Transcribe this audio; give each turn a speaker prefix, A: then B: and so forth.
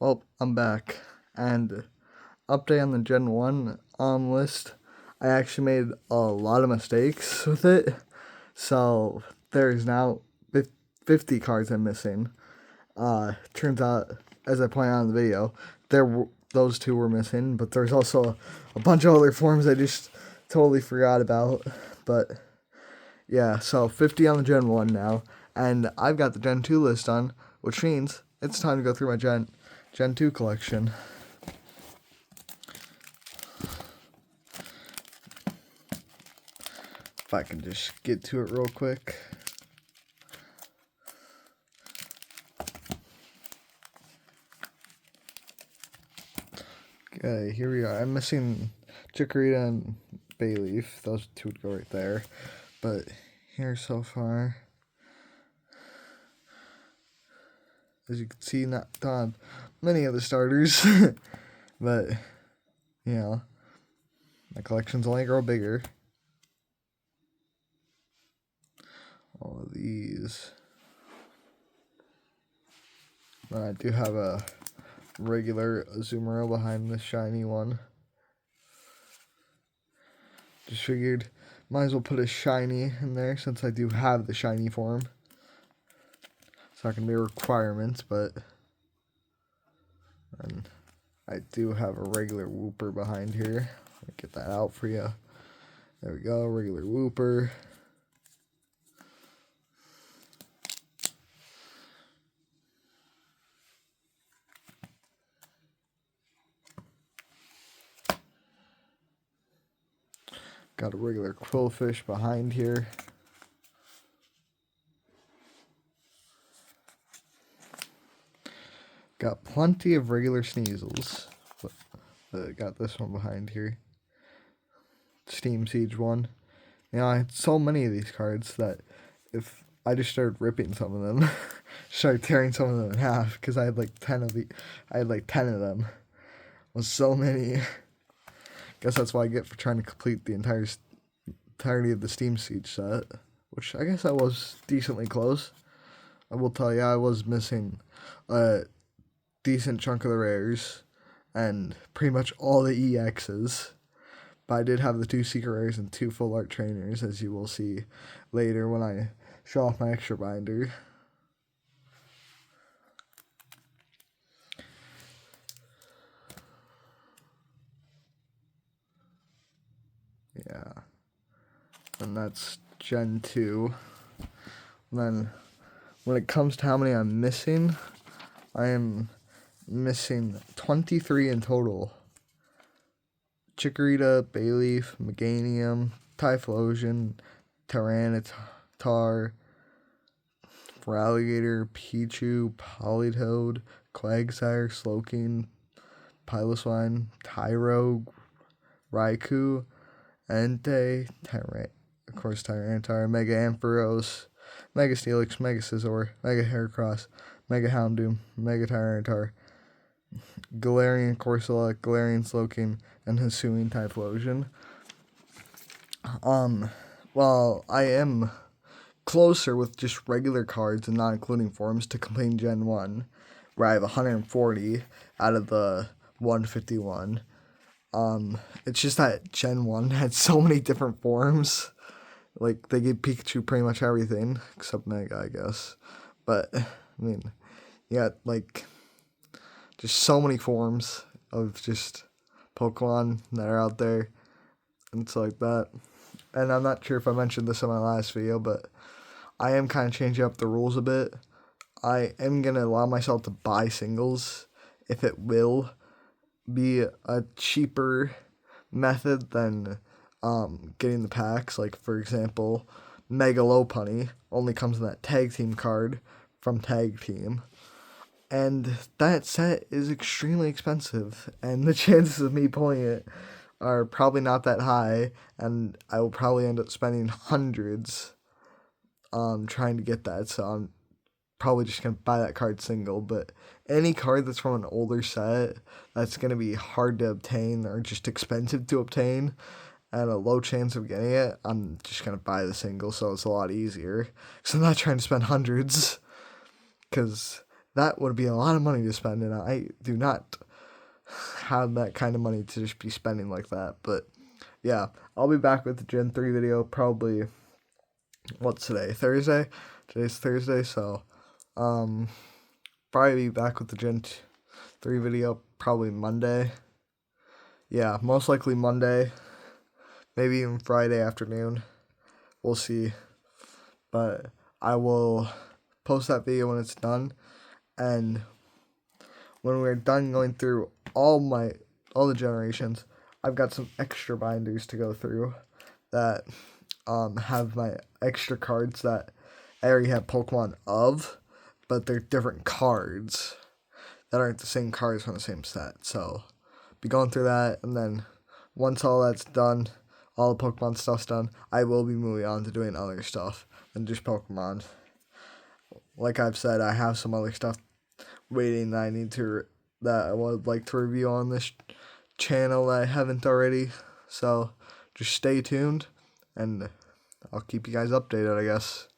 A: Well, I'm back, and update on the Gen 1 list. I actually made a lot of mistakes with it, so there's now 50 cards I'm missing. Turns out, as I pointed out in the video, those two were missing, but there's also a bunch of other forms I just totally forgot about. But yeah, so 50 on the Gen 1 now, and I've got the Gen 2 list on, which means it's time to go through my Gen 2 collection. If I can just get to it real quick. Okay, here we are. I'm missing Chikorita and Bayleaf. Those two would go right there. But here so far, as you can see, not on many of the starters. But, you know, my collection's only grow bigger. All of these. But I do have a regular Azumarill behind the shiny one. Just figured might as well put a shiny in there since I do have the shiny form. It's not going to be a requirement, but and I do have a regular Wooper behind here. Let me get that out for you. There we go, regular Wooper. Got a regular Quillfish behind here. Got plenty of regular Sneasels. Got this one behind here. Steam Siege one. You know, I had so many of these cards that if I just started ripping some of them, started tearing some of them in half, because I had like 10 of of them. It was so many. Guess that's what I get for trying to complete the entirety of the Steam Siege set, which I guess I was decently close. I will tell you, I was missing a decent chunk of the rares and pretty much all the EXs. But I did have the 2 secret rares and 2 full art trainers, as you will see later when I show off my extra binder. Yeah. And that's Gen 2. And then when it comes to how many I'm missing, I am missing 23 in total. Chikorita, Bayleaf, Meganium, Typhlosion, Tyranitar, Feraligatr, Pichu, Politoed, Quagsire, Slowking, Piloswine, Tyro, Raikou, Entei, of course Tyranitar, Mega Ampharos, Mega Steelix, Mega Scizor, Mega Heracross, Mega Houndoom, Mega Tyranitar, Galarian Corsola, Galarian Slowking, and Hisuian Typhlosion. Well, I am closer with just regular cards and not including forms to completing Gen 1, where I have 140 out of the 151. It's just that Gen 1 had so many different forms. Like, they gave Pikachu pretty much everything, except Mega, I guess. But, I mean, yeah, like, just so many forms of just Pokemon that are out there. And it's like that. And I'm not sure if I mentioned this in my last video, but I am kind of changing up the rules a bit. I am going to allow myself to buy singles if it will be a cheaper method than getting the packs. Like, for example, Mega Lopunny only comes in that tag team card from Tag Team. And that set is extremely expensive, and the chances of me pulling it are probably not that high, and I will probably end up spending hundreds trying to get that, so I'm probably just going to buy that card single. But any card that's from an older set that's going to be hard to obtain or just expensive to obtain and a low chance of getting it, I'm just going to buy the single, so it's a lot easier, because I'm not trying to spend hundreds, because that would be a lot of money to spend, and I do not have that kind of money to just be spending like that. But yeah, I'll be back with the Gen 3 video probably, what's today? Thursday? Today's Thursday, so probably be back with the Gen 3 video probably Monday. Yeah, most likely Monday, maybe even Friday afternoon. We'll see. But I will post that video when it's done, and when we're done going through all the generations, I've got some extra binders to go through that have my extra cards that I already have Pokemon of, but they're different cards that aren't the same cards from the same set. So be going through that, and then once all that's done, all the Pokemon stuff's done, I will be moving on to doing other stuff than just Pokemon. Like I've said, I have some other stuff waiting that I would like to review on this channel that I haven't already. So just stay tuned, and I'll keep you guys updated, I guess.